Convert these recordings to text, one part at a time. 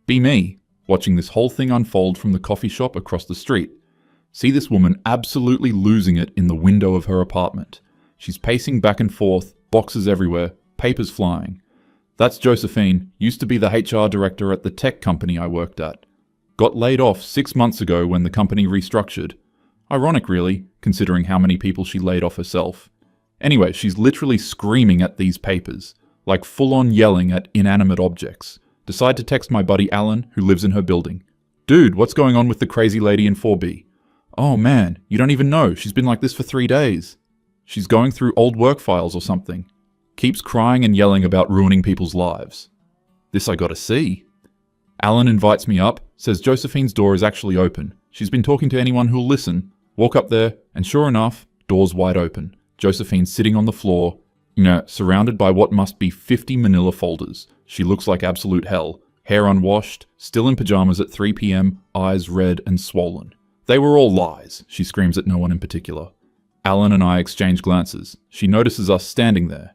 Be me, watching this whole thing unfold from the coffee shop across the street. See this woman absolutely losing it in the window of her apartment. She's pacing back and forth, boxes everywhere, papers flying. That's Josephine, used to be the HR director at the tech company I worked at. Got laid off 6 months ago when the company restructured. Ironic really, considering how many people she laid off herself. Anyway, she's literally screaming at these papers, like full-on yelling at inanimate objects. Decide to text my buddy Alan, who lives in her building. Dude, what's going on with the crazy lady in 4B? Oh man, you don't even know, she's been like this for 3 days. She's going through old work files or something. Keeps crying and yelling about ruining people's lives. This I gotta see. Alan invites me up, says Josephine's door is actually open. She's been talking to anyone who'll listen. Walk up there, and sure enough, door's wide open. Josephine's sitting on the floor, surrounded by what must be 50 manila folders. She looks like absolute hell. Hair unwashed, still in pajamas at 3 p.m, eyes red and swollen. They were all lies, she screams at no one in particular. Alan and I exchange glances. She notices us standing there.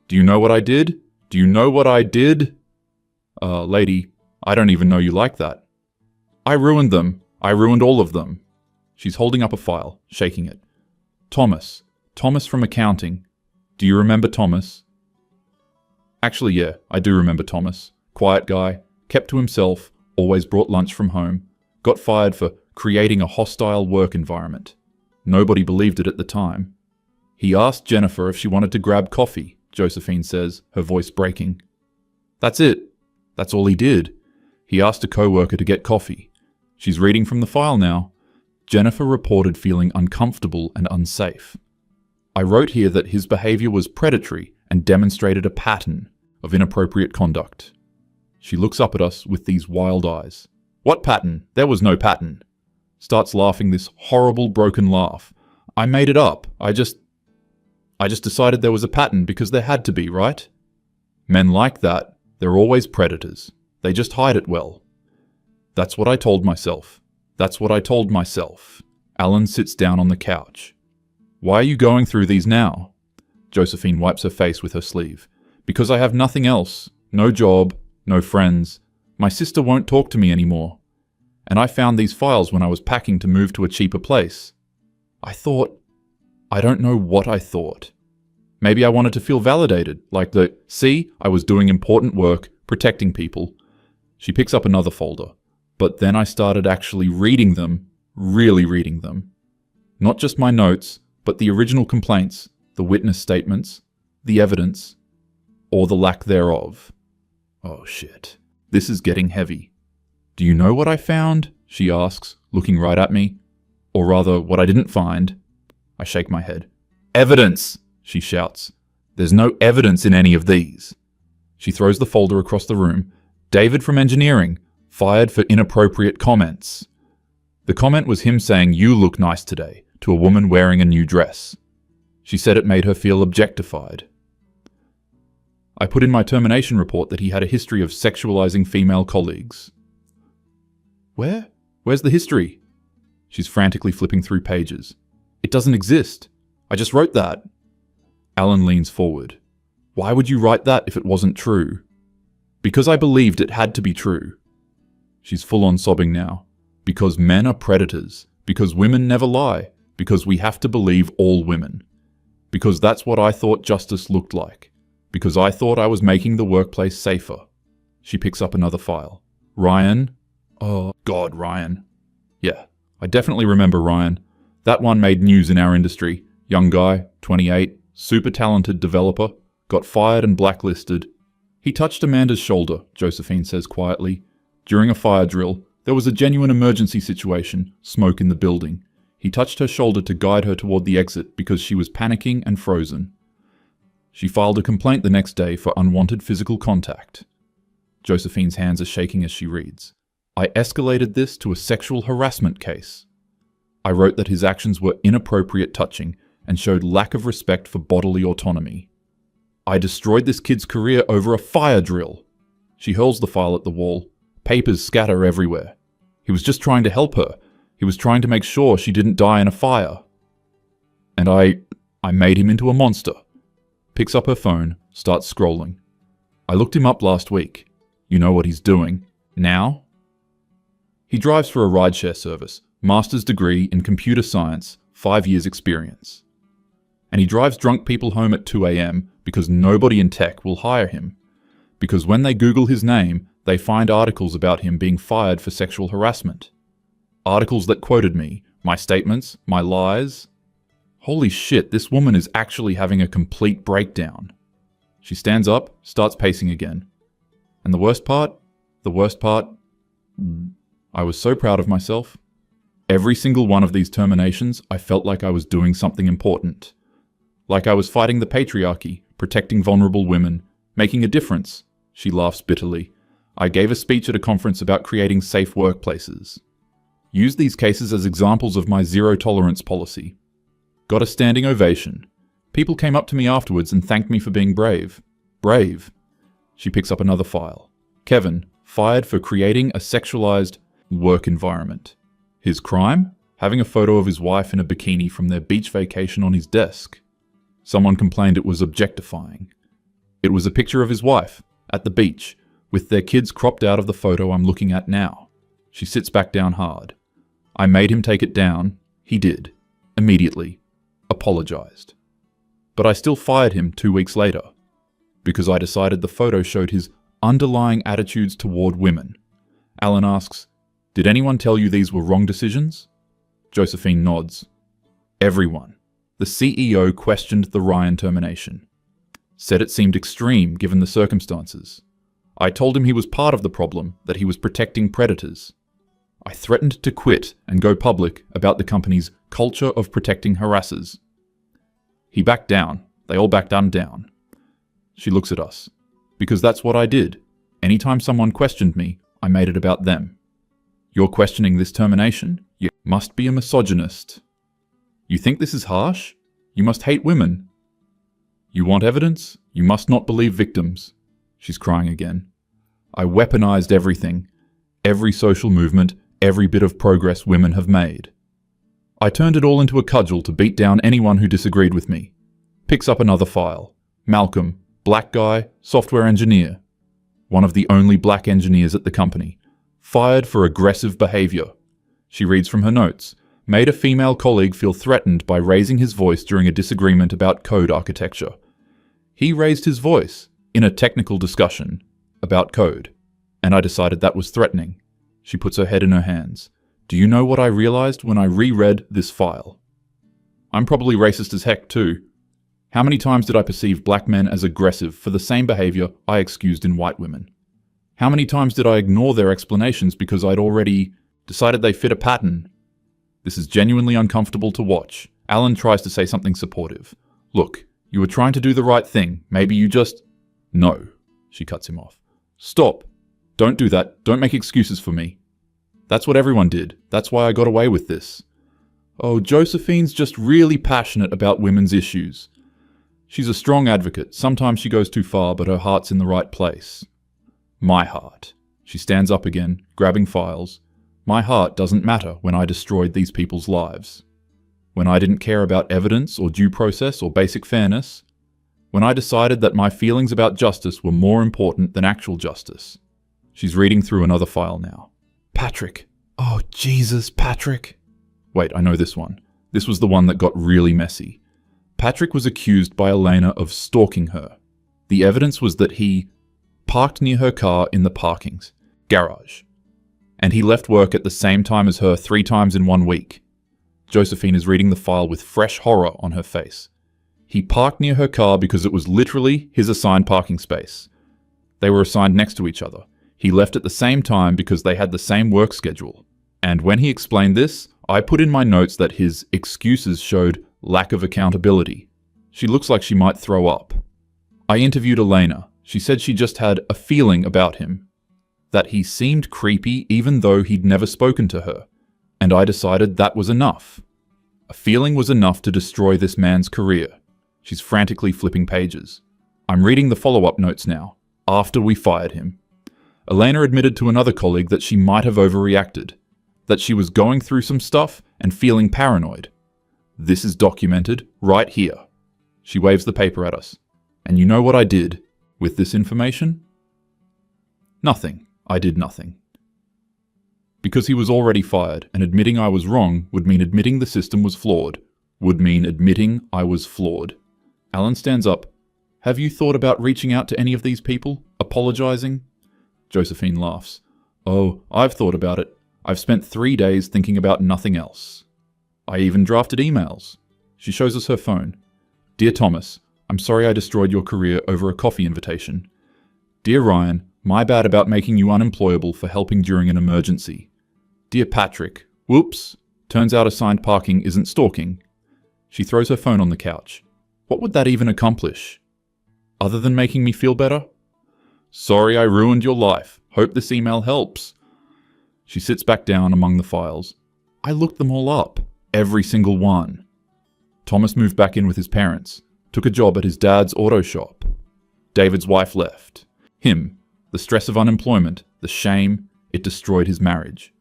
Do you know what I did? Do you know what I did? Lady, I don't even know you like that. I ruined them. I ruined all of them. She's holding up a file, shaking it. Thomas. Thomas from accounting. Do you remember Thomas? Actually, yeah, I do remember Thomas. Quiet guy, kept to himself, always brought lunch from home. Got fired for creating a hostile work environment. Nobody believed it at the time. He asked Jennifer if she wanted to grab coffee, Josephine says, her voice breaking. That's it. That's all he did. He asked a co-worker to get coffee. She's reading from the file now. Jennifer reported feeling uncomfortable and unsafe. I wrote here that his behavior was predatory and demonstrated a pattern of inappropriate conduct. She looks up at us with these wild eyes. What pattern? There was no pattern. Starts laughing this horrible broken laugh. I made it up. I just decided there was a pattern because there had to be, right? Men like that, they're always predators. They just hide it well. That's what I told myself. That's what I told myself. Alan sits down on the couch. Why are you going through these now? Josephine wipes her face with her sleeve. Because I have nothing else. No job, no friends. My sister won't talk to me anymore. And I found these files when I was packing to move to a cheaper place. I don't know what I thought. Maybe I wanted to feel validated, like see, I was doing important work, protecting people. She picks up another folder. But then I started actually reading them, really reading them. Not just my notes, but the original complaints, the witness statements, the evidence, or the lack thereof. Oh shit. This is getting heavy. Do you know what I found? She asks, looking right at me. Or rather, what I didn't find. I shake my head. Evidence! She shouts. There's no evidence in any of these. She throws the folder across the room. David from engineering, fired for inappropriate comments. The comment was him saying, "You look nice today," to a woman wearing a new dress. She said it made her feel objectified. I put in my termination report that he had a history of sexualizing female colleagues. Where's the history? She's frantically flipping through pages. It doesn't exist. I just wrote that. Alan leans forward. Why would you write that if it wasn't true? Because I believed it had to be true. She's full on sobbing now. Because men are predators. Because women never lie. Because we have to believe all women. Because that's what I thought justice looked like. Because I thought I was making the workplace safer. She picks up another file. Ryan? Oh, God, Ryan. Yeah, I definitely remember Ryan. That one made news in our industry. Young guy, 28, super talented developer, got fired and blacklisted. He touched Amanda's shoulder, Josephine says quietly. During a fire drill, there was a genuine emergency situation, smoke in the building. He touched her shoulder to guide her toward the exit because she was panicking and frozen. She filed a complaint the next day for unwanted physical contact. Josephine's hands are shaking as she reads. I escalated this to a sexual harassment case. I wrote that his actions were inappropriate touching and showed lack of respect for bodily autonomy. I destroyed this kid's career over a fire drill. She hurls the file at the wall. Papers scatter everywhere. He was just trying to help her. He was trying to make sure she didn't die in a fire. And I made him into a monster. Picks up her phone, starts scrolling. I looked him up last week. You know what he's doing. Now? He drives for a rideshare service, master's degree in computer science, 5 years experience. And he drives drunk people home at 2 a.m. because nobody in tech will hire him. Because when they Google his name, they find articles about him being fired for sexual harassment. Articles that quoted me, my statements, my lies. Holy shit, this woman is actually having a complete breakdown. She stands up, starts pacing again. And the worst part, I was so proud of myself. Every single one of these terminations, I felt like I was doing something important. Like I was fighting the patriarchy, protecting vulnerable women, making a difference. She laughs bitterly. I gave a speech at a conference about creating safe workplaces. Used these cases as examples of my zero tolerance policy. Got a standing ovation. People came up to me afterwards and thanked me for being brave. Brave. She picks up another file. Kevin, fired for creating a sexualized work environment. His crime? Having a photo of his wife in a bikini from their beach vacation on his desk. Someone complained it was objectifying. It was a picture of his wife, at the beach, with their kids cropped out of the photo I'm looking at now. She sits back down hard. I made him take it down. He did. Immediately. Apologized. But I still fired him 2 weeks later. Because I decided the photo showed his underlying attitudes toward women. Alan asks, "Did anyone tell you these were wrong decisions?" Josephine nods. Everyone. The CEO questioned the Ryan termination. Said it seemed extreme given the circumstances. I told him he was part of the problem, that he was protecting predators. I threatened to quit and go public about the company's culture of protecting harassers. He backed down. They all backed down. She looks at us. Because that's what I did. Anytime someone questioned me, I made it about them. You're questioning this termination? You must be a misogynist. You think this is harsh? You must hate women. You want evidence? You must not believe victims. She's crying again. I weaponized everything. Every social movement, every bit of progress women have made. I turned it all into a cudgel to beat down anyone who disagreed with me. Picks up another file. Malcolm, black guy, software engineer. One of the only black engineers at the company. Fired for aggressive behavior. She reads from her notes. Made a female colleague feel threatened by raising his voice during a disagreement about code architecture. He raised his voice in a technical discussion about code, and I decided that was threatening. She puts her head in her hands. Do you know what I realized when I reread this file? I'm probably racist as heck too. How many times did I perceive black men as aggressive for the same behavior I excused in white women? How many times did I ignore their explanations because I'd already decided they fit a pattern? This is genuinely uncomfortable to watch. Alan tries to say something supportive. Look, you were trying to do the right thing. Maybe you just... No, she cuts him off. Stop. Don't do that. Don't make excuses for me. That's what everyone did. That's why I got away with this. Oh, Josephine's just really passionate about women's issues. She's a strong advocate. Sometimes she goes too far, but her heart's in the right place. My heart. She stands up again, grabbing files. My heart doesn't matter when I destroyed these people's lives. When I didn't care about evidence or due process or basic fairness. When I decided that my feelings about justice were more important than actual justice. She's reading through another file now. Patrick. Oh, Jesus, Patrick. Wait, I know this one. This was the one that got really messy. Patrick was accused by Elena of stalking her. The evidence was that he parked near her car in the parking's garage. And he left work at the same time as her 3 times in 1 week. Josephine is reading the file with fresh horror on her face. He parked near her car because it was literally his assigned parking space. They were assigned next to each other. He left at the same time because they had the same work schedule. And when he explained this, I put in my notes that his excuses showed lack of accountability. She looks like she might throw up. I interviewed Elena. She said she just had a feeling about him. That he seemed creepy even though he'd never spoken to her. And I decided that was enough. A feeling was enough to destroy this man's career. She's frantically flipping pages. I'm reading the follow-up notes now, after we fired him. Elena admitted to another colleague that she might have overreacted, that she was going through some stuff and feeling paranoid. This is documented right here. She waves the paper at us. And you know what I did with this information? Nothing. I did nothing. Because he was already fired, and admitting I was wrong would mean admitting the system was flawed. Would mean admitting I was flawed. Alan stands up. Have you thought about reaching out to any of these people? Apologizing? Josephine laughs. Oh, I've thought about it. I've spent 3 days thinking about nothing else. I even drafted emails. She shows us her phone. Dear Thomas, I'm sorry I destroyed your career over a coffee invitation. Dear Ryan, my bad about making you unemployable for helping during an emergency. Dear Patrick, whoops, turns out assigned parking isn't stalking. She throws her phone on the couch. What would that even accomplish? Other than making me feel better? Sorry I ruined your life. Hope this email helps. She sits back down among the files. I looked them all up. Every single one. Thomas moved back in with his parents. Took a job at his dad's auto shop. David's wife left. Him. The stress of unemployment. The shame. It destroyed his marriage.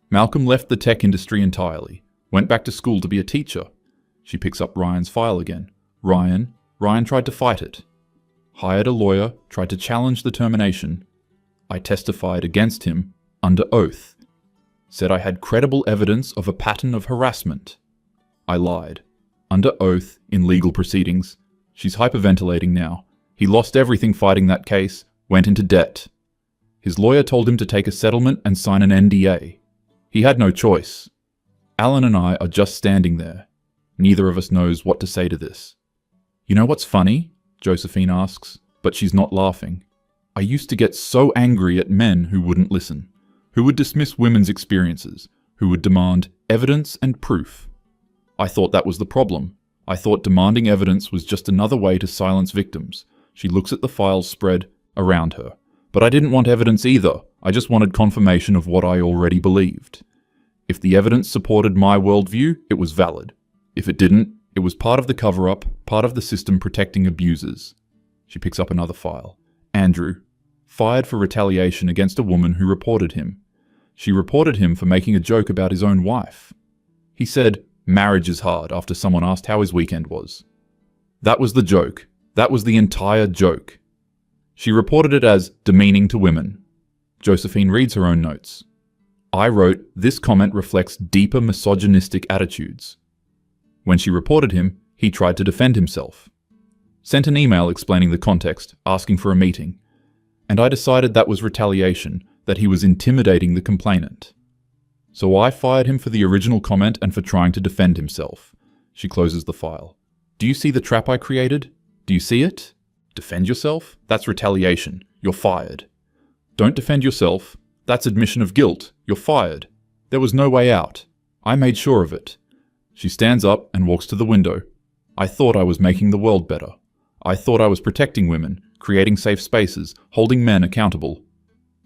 Malcolm left the tech industry entirely. Went back to school to be a teacher. She picks up Ryan's file again. Ryan tried to fight it. Hired a lawyer, tried to challenge the termination. I testified against him under oath. Said I had credible evidence of a pattern of harassment. I lied. Under oath, in legal proceedings. She's hyperventilating now. He lost everything fighting that case, went into debt. His lawyer told him to take a settlement and sign an NDA. He had no choice. Alan and I are just standing there. Neither of us knows what to say to this. You know what's funny? Josephine asks, but she's not laughing. I used to get so angry at men who wouldn't listen, who would dismiss women's experiences, who would demand evidence and proof. I thought that was the problem. I thought demanding evidence was just another way to silence victims. She looks at the files spread around her. But I didn't want evidence either. I just wanted confirmation of what I already believed. If the evidence supported my worldview, it was valid. If it didn't, it was part of the cover-up, part of the system protecting abusers. She picks up another file. Andrew. Fired for retaliation against a woman who reported him. She reported him for making a joke about his own wife. He said, marriage is hard, after someone asked how his weekend was. That was the joke. That was the entire joke. She reported it as demeaning to women. Josephine reads her own notes. I wrote, this comment reflects deeper misogynistic attitudes. When she reported him, he tried to defend himself. Sent an email explaining the context, asking for a meeting. And I decided that was retaliation, that he was intimidating the complainant. So I fired him for the original comment and for trying to defend himself. She closes the file. Do you see the trap I created? Do you see it? Defend yourself? That's retaliation. You're fired. Don't defend yourself. That's admission of guilt. You're fired. There was no way out. I made sure of it. She stands up and walks to the window. I thought I was making the world better. I thought I was protecting women, creating safe spaces, holding men accountable.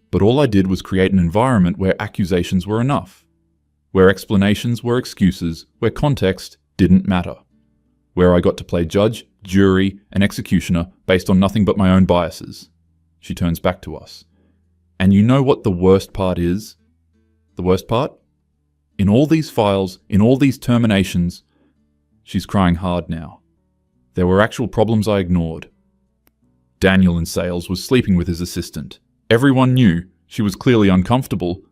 But all I did was create an environment where accusations were enough. Where explanations were excuses, where context didn't matter. Where I got to play judge, jury, and executioner based on nothing but my own biases. She turns back to us. And you know what the worst part is? The worst part? In all these files, in all these terminations, she's crying hard now. There were actual problems I ignored. Daniel in sales was sleeping with his assistant. Everyone knew she was clearly uncomfortable,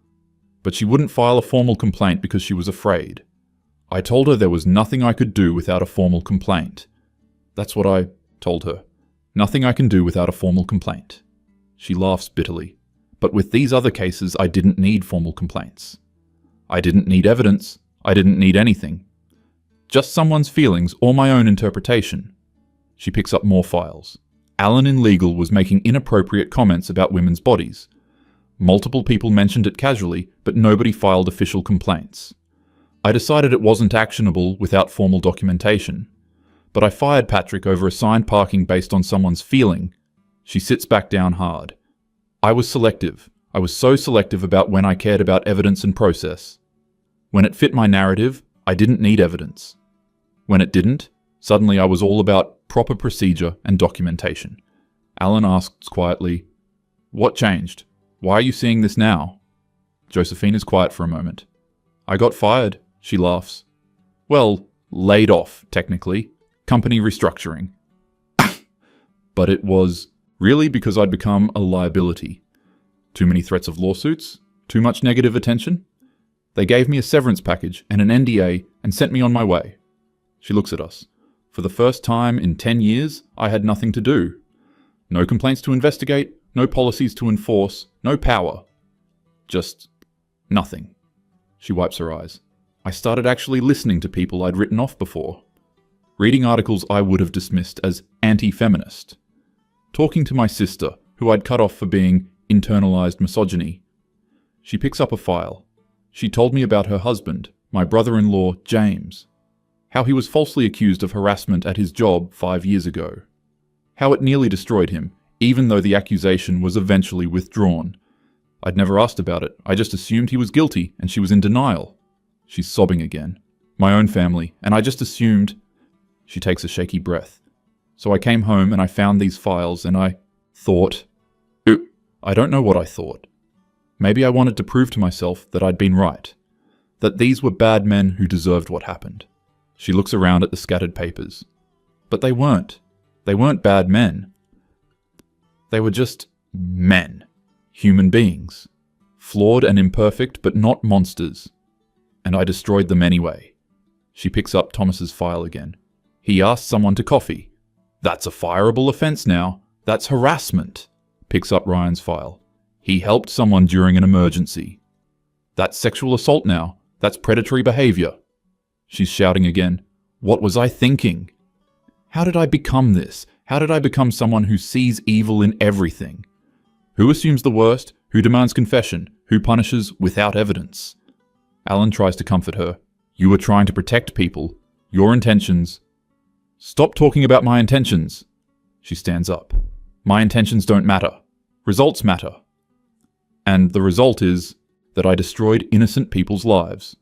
but she wouldn't file a formal complaint because she was afraid. I told her there was nothing I could do without a formal complaint. That's what I told her. Nothing I can do without a formal complaint. She laughs bitterly. But with these other cases, I didn't need formal complaints. I didn't need evidence. I didn't need anything. Just someone's feelings or my own interpretation. She picks up more files. Alan in legal was making inappropriate comments about women's bodies. Multiple people mentioned it casually, but nobody filed official complaints. I decided it wasn't actionable without formal documentation. But I fired Patrick over assigned parking based on someone's feeling. She sits back down hard. I was selective. I was so selective about when I cared about evidence and process. When it fit my narrative, I didn't need evidence. When it didn't, suddenly I was all about proper procedure and documentation. Alan asks quietly, "What changed? Why are you seeing this now?" Josephine is quiet for a moment. "I got fired," she laughs. "Well, laid off, technically. Company restructuring." But it was really because I'd become a liability. Too many threats of lawsuits, Too much negative attention? They gave me a severance package and an NDA and sent me on my way. She looks at us. For the first time in 10 years, I had nothing to do. No complaints to investigate, no policies to enforce, no power. Just nothing. She wipes her eyes. I started actually listening to people I'd written off before. Reading articles I would have dismissed as anti-feminist. Talking to my sister, who I'd cut off for being internalized misogyny. She picks up a file. She told me about her husband, my brother-in-law, James. How he was falsely accused of harassment at his job 5 years ago. How it nearly destroyed him, even though the accusation was eventually withdrawn. I'd never asked about it. I just assumed he was guilty, and she was in denial. She's sobbing again. My own family, and I just assumed... She takes a shaky breath. So I came home and I found these files and I thought... I don't know what I thought. Maybe I wanted to prove to myself that I'd been right. That these were bad men who deserved what happened. She looks around at the scattered papers. But they weren't. They weren't bad men. They were just men. Human beings. Flawed and imperfect, but not monsters. And I destroyed them anyway. She picks up Thomas's file again. He asked someone to coffee. That's a fireable offense now. That's harassment. Picks up Ryan's file. He helped someone during an emergency. That's sexual assault now. That's predatory behavior. She's shouting again. What was I thinking? How did I become this? How did I become someone who sees evil in everything? Who assumes the worst? Who demands confession? Who punishes without evidence? Alan tries to comfort her. You were trying to protect people. Your intentions... Stop talking about my intentions. She stands up. My intentions don't matter. Results matter. And the result is that I destroyed innocent people's lives.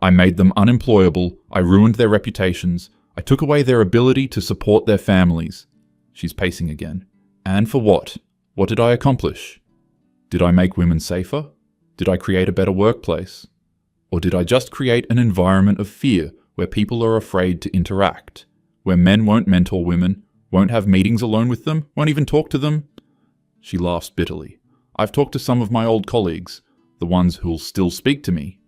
I made them unemployable. I ruined their reputations. I took away their ability to support their families. She's pacing again. And for what? What did I accomplish? Did I make women safer? Did I create a better workplace? Or did I just create an environment of fear where people are afraid to interact? Where men won't mentor women, won't have meetings alone with them, won't even talk to them? She laughs bitterly. I've talked to some of my old colleagues, the ones who'll still speak to me.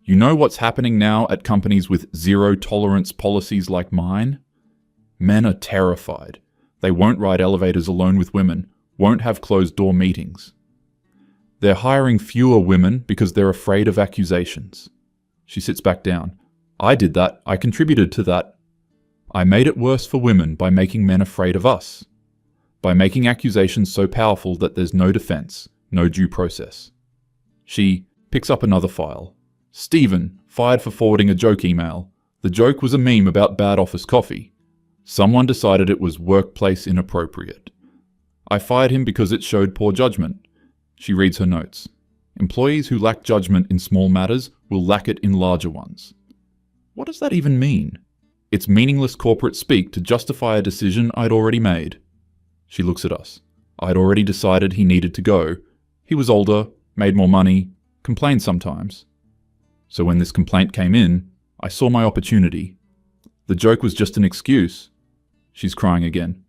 You know what's happening now at companies with zero-tolerance policies like mine? Men are terrified. They won't ride elevators alone with women, won't have closed-door meetings. They're hiring fewer women because they're afraid of accusations. She sits back down. I did that. I contributed to that. I made it worse for women by making men afraid of us. By making accusations so powerful that there's no defense, no due process. She picks up another file. Stephen, fired for forwarding a joke email. The joke was a meme about bad office coffee. Someone decided it was workplace inappropriate. I fired him because it showed poor judgment. She reads her notes. Employees who lack judgment in small matters will lack it in larger ones. What does that even mean? It's meaningless corporate speak to justify a decision I'd already made. She looks at us. I'd already decided he needed to go. He was older, made more money, complained sometimes. So when this complaint came in, I saw my opportunity. The joke was just an excuse. She's crying again.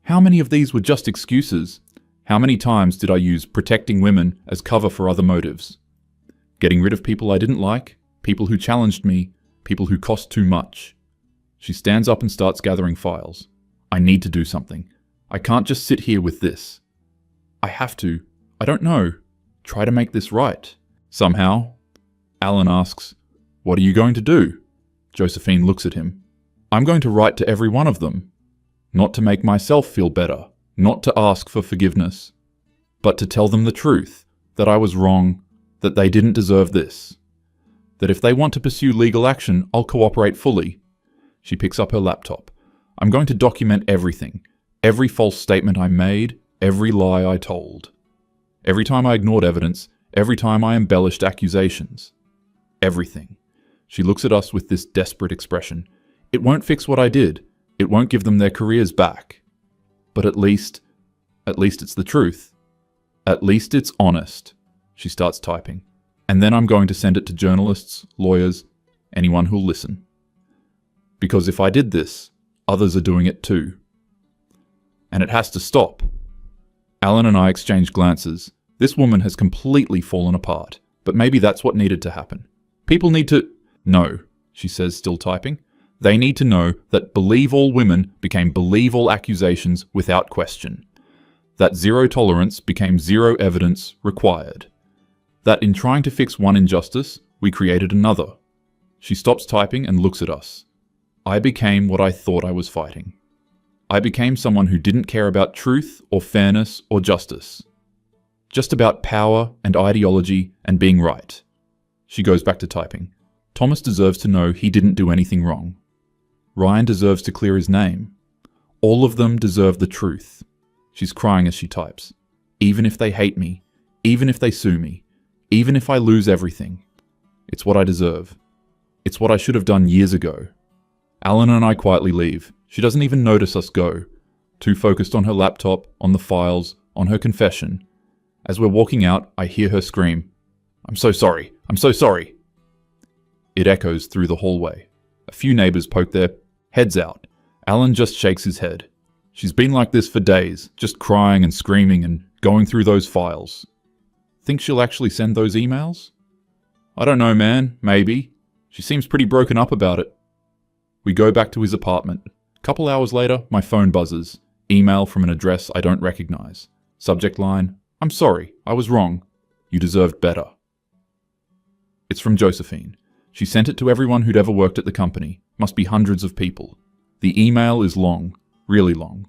How many of these were just excuses? How many times did I use protecting women as cover for other motives? Getting rid of people I didn't like, people who challenged me, people who cost too much. She stands up and starts gathering files. I need to do something. I can't just sit here with this. I have to. I don't know. Try to make this right. Somehow. Alan asks, what are you going to do? Josephine looks at him. I'm going to write to every one of them. Not to make myself feel better. Not to ask for forgiveness. But to tell them the truth. That I was wrong. That they didn't deserve this. That if they want to pursue legal action, I'll cooperate fully. She picks up her laptop. I'm going to document everything. Every false statement I made. Every lie I told. Every time I ignored evidence. Every time I embellished accusations. Everything. She looks at us with this desperate expression. It won't fix what I did. It won't give them their careers back. But at least it's the truth. At least it's honest. She starts typing. And then I'm going to send it to journalists, lawyers, anyone who'll listen. Because if I did this, others are doing it too. And it has to stop. Alan and I exchange glances. This woman has completely fallen apart, but maybe that's what needed to happen. People need to... No, she says, still typing. They need to know that believe all women became believe all accusations without question. That zero tolerance became zero evidence required. That in trying to fix one injustice, we created another. She stops typing and looks at us. I became what I thought I was fighting. I became someone who didn't care about truth or fairness or justice. Just about power and ideology and being right. She goes back to typing. Thomas deserves to know he didn't do anything wrong. Ryan deserves to clear his name. All of them deserve the truth. She's crying as she types. Even if they hate me, even if they sue me, even if I lose everything. It's what I deserve. It's what I should have done years ago. Alan and I quietly leave. She doesn't even notice us go. Too focused on her laptop, on the files, on her confession. As we're walking out, I hear her scream, "I'm so sorry. I'm so sorry." It echoes through the hallway. A few neighbors poke their heads out. Alan just shakes his head. She's been like this for days, just crying and screaming and going through those files. Think she'll actually send those emails? I don't know, man. Maybe. She seems pretty broken up about it. We go back to his apartment. A couple hours later, my phone buzzes. Email from an address I don't recognize. Subject line, "I'm sorry, I was wrong. You deserved better." It's from Josephine. She sent it to everyone who'd ever worked at the company. Must be hundreds of people. The email is long, really long.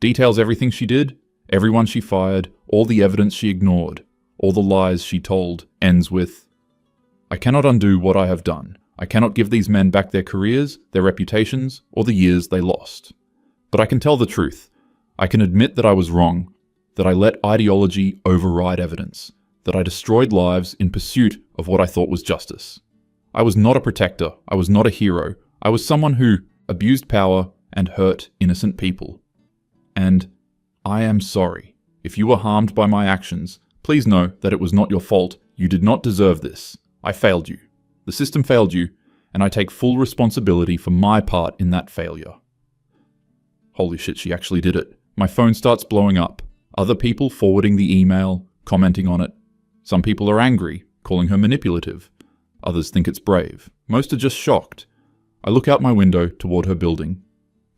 Details everything she did, everyone she fired, all the evidence she ignored, all the lies she told. Ends with, "I cannot undo what I have done. I cannot give these men back their careers, their reputations, or the years they lost. But I can tell the truth. I can admit that I was wrong, that I let ideology override evidence, that I destroyed lives in pursuit of what I thought was justice. I was not a protector. I was not a hero. I was someone who abused power and hurt innocent people. And I am sorry. If you were harmed by my actions, please know that it was not your fault. You did not deserve this. I failed you. The system failed you, and I take full responsibility for my part in that failure." Holy shit, she actually did it. My phone starts blowing up. Other people forwarding the email, commenting on it. Some people are angry, calling her manipulative. Others think it's brave. Most are just shocked. I look out my window toward her building.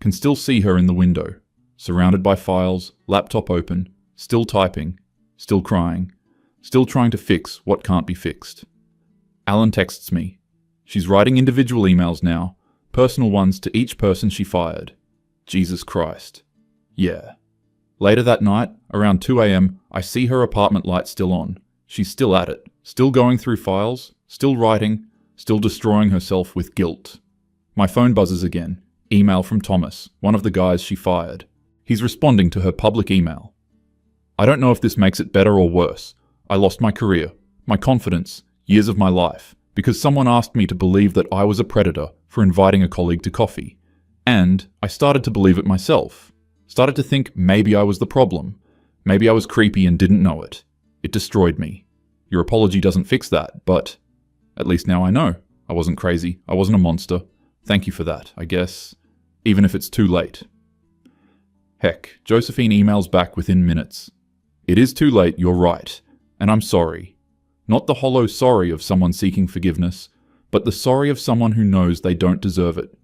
Can still see her in the window, surrounded by files, laptop open, still typing, still crying, still trying to fix what can't be fixed. Alan texts me. She's writing individual emails now, personal ones to each person she fired. Jesus Christ. Yeah. Later that night, around 2 a.m, I see her apartment light still on. She's still at it, still going through files, still writing, still destroying herself with guilt. My phone buzzes again. Email from Thomas, one of the guys she fired. He's responding to her public email. I don't know if this makes it better or worse. I lost my career, my confidence, years of my life, because someone asked me to believe that I was a predator for inviting a colleague to coffee. And I started to believe it myself. Started to think maybe I was the problem. Maybe I was creepy and didn't know it. It destroyed me. Your apology doesn't fix that, but at least now I know. I wasn't crazy. I wasn't a monster. Thank you for that, I guess. Even if it's too late. Heck, Josephine emails back within minutes. It is too late, you're right. And I'm sorry. Not the hollow sorry of someone seeking forgiveness, but the sorry of someone who knows they don't deserve it.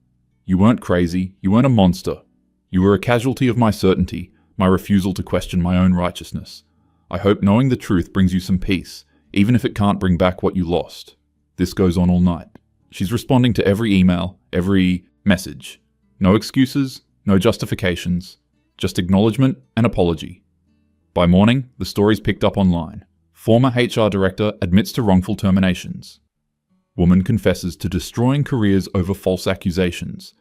You weren't crazy. You weren't a monster. You were a casualty of my certainty, my refusal to question my own righteousness. I hope knowing the truth brings you some peace, even if it can't bring back what you lost. This goes on all night. She's responding to every email, every message. No excuses, no justifications, just acknowledgement and apology. By morning, the story's picked up online. Former HR director admits to wrongful terminations. Woman confesses to destroying careers over false accusations.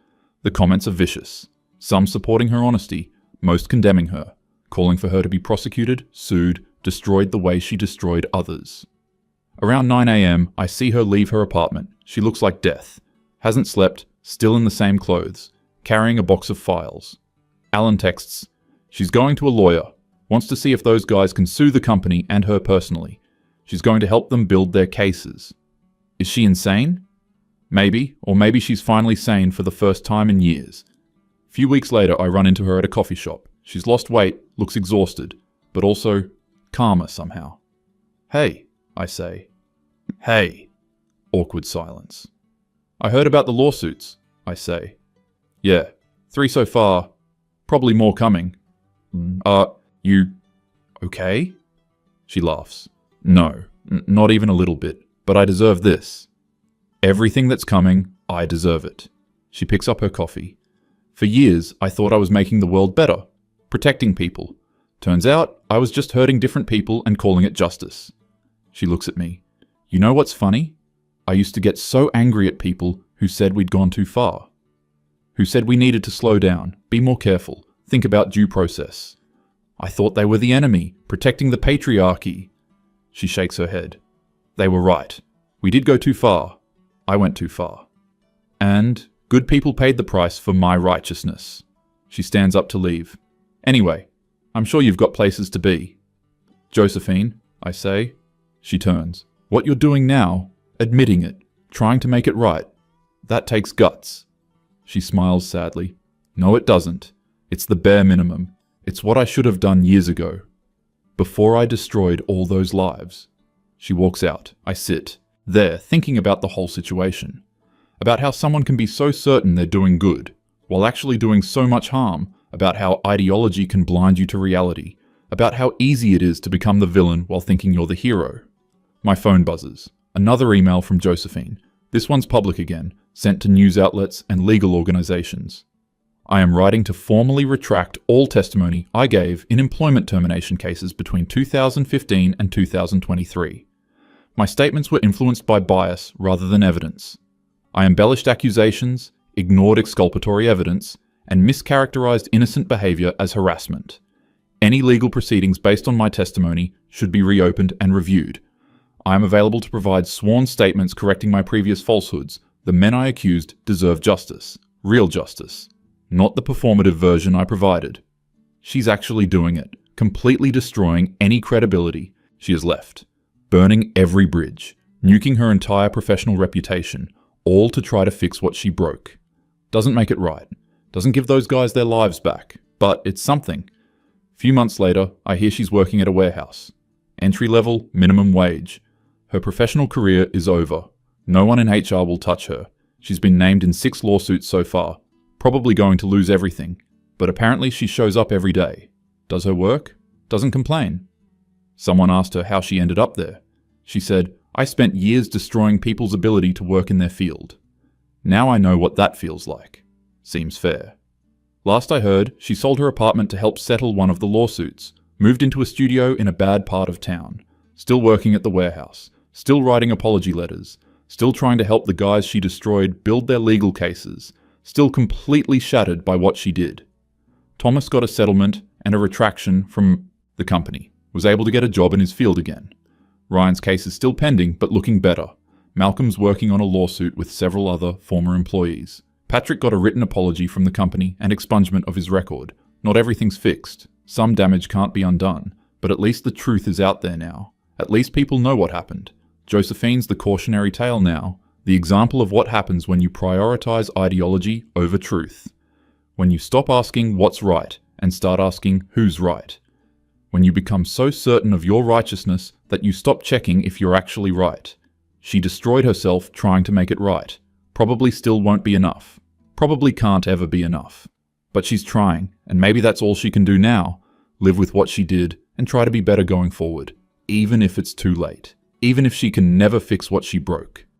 The comments are vicious. Some supporting her honesty, most condemning her, calling for her to be prosecuted, sued, destroyed the way she destroyed others. Around 9 a.m, I see her leave her apartment. She looks like death. Hasn't slept, still in the same clothes, carrying a box of files. Alan texts, she's going to a lawyer, wants to see if those guys can sue the company and her personally. She's going to help them build their cases. Is she insane? Maybe, or maybe she's finally sane for the first time in years. A few weeks later, I run into her at a coffee shop. She's lost weight, looks exhausted, but also calmer somehow. Hey, I say. Hey. Awkward silence. I heard about the lawsuits, I say. Yeah, 3 so far. Probably more coming. You okay? She laughs. No, not even a little bit, but I deserve this. Everything that's coming, I deserve it. She picks up her coffee. For years, I thought I was making the world better, protecting people. Turns out, I was just hurting different people and calling it justice. She looks at me. You know what's funny? I used to get so angry at people who said we'd gone too far. Who said we needed to slow down, be more careful, think about due process. I thought they were the enemy, protecting the patriarchy. She shakes her head. They were right. We did go too far. I went too far. And good people paid the price for my righteousness. She stands up to leave. Anyway, I'm sure you've got places to be. Josephine, I say. She turns. What you're doing now, admitting it, trying to make it right, that takes guts. She smiles sadly. No, it doesn't. It's the bare minimum. It's what I should have done years ago. Before I destroyed all those lives. She walks out. I sit there thinking about the whole situation. About how someone can be so certain they're doing good, while actually doing so much harm. About how ideology can blind you to reality. About how easy it is to become the villain while thinking you're the hero. My phone buzzes. Another email from Josephine. This one's public again, sent to news outlets and legal organizations. I am writing to formally retract all testimony I gave in employment termination cases between 2015 and 2023. My statements were influenced by bias rather than evidence. I embellished accusations, ignored exculpatory evidence, and mischaracterized innocent behavior as harassment. Any legal proceedings based on my testimony should be reopened and reviewed. I am available to provide sworn statements correcting my previous falsehoods. The men I accused deserve justice. Real justice. Not the performative version I provided. She's actually doing it, completely destroying any credibility she has left. Burning every bridge, nuking her entire professional reputation, all to try to fix what she broke. Doesn't make it right. Doesn't give those guys their lives back. But it's something. A few months later, I hear she's working at a warehouse. Entry level, minimum wage. Her professional career is over. No one in HR will touch her. She's been named in 6 lawsuits so far. Probably going to lose everything. But apparently she shows up every day. Does her work? Doesn't complain. Someone asked her how she ended up there. She said, I spent years destroying people's ability to work in their field. Now I know what that feels like. Seems fair. Last I heard, she sold her apartment to help settle one of the lawsuits, moved into a studio in a bad part of town, still working at the warehouse, still writing apology letters, still trying to help the guys she destroyed build their legal cases, still completely shattered by what she did. Thomas got a settlement and a retraction from the company, was able to get a job in his field again. Ryan's case is still pending, but looking better. Malcolm's working on a lawsuit with several other former employees. Patrick got a written apology from the company and expungement of his record. Not everything's fixed. Some damage can't be undone, but at least the truth is out there now. At least people know what happened. Josephine's the cautionary tale now, the example of what happens when you prioritize ideology over truth. When you stop asking what's right and start asking who's right. When you become so certain of your righteousness that you stop checking if you're actually right. She destroyed herself trying to make it right. Probably still won't be enough. Probably can't ever be enough. But she's trying, and maybe that's all she can do now. Live with what she did and try to be better going forward. Even if it's too late. Even if she can never fix what she broke.